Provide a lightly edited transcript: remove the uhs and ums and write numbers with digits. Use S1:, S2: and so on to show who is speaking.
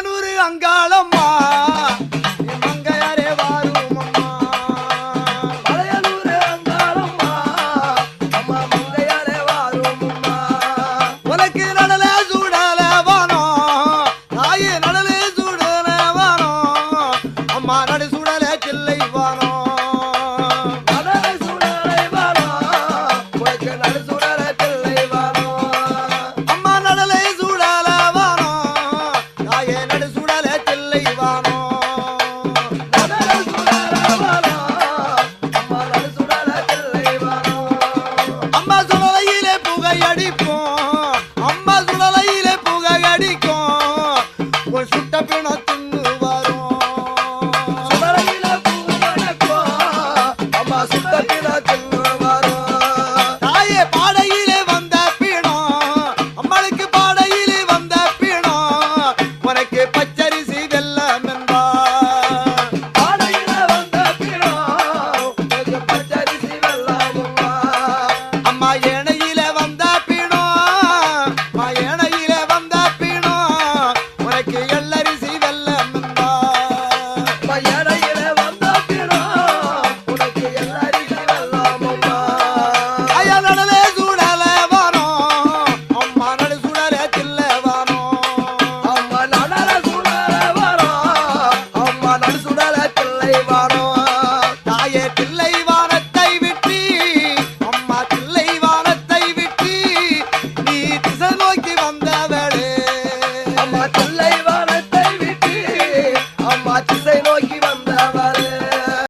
S1: பழையனூர் அங்காளம்மா மங்கையாரே வாரும் அம்மா
S2: பழையனூர் அங்காளம்மா அம்மா மங்கையாரே வாரும் அம்மா
S1: உனக்கு நடல சூடல வானோ தாயே நடல சூடல வானோ அம்மா நடு சூடல கிள்ளை வானோ
S2: நடலை சுடலை வானோ உனக்கு நடு சுடலை கிள்ளை வானோ
S1: அம்மா நடலை சூடல வானோ தாயே நடு சூடல கிள்ளை வானோ
S2: நடலை சுடலை வானோ அம்மா நடு சுடலை கிள்ளை வானோ
S1: அம்மா சுடலையிலே புகை அடிப்போம் அம்மா சுடலையிலே புகை அடிக்கும் ஒரு சுட்ட பிண தின்னு வரும்
S2: சுடலையில பூவனக்கோ அம்மா சுத்தத்தில தின்னு வரும்
S1: தாயே பாடையிலே வந்த பீணம் அம்மளுக்கு பாடையிலே வந்த பீணம் உனக்கு பச்சை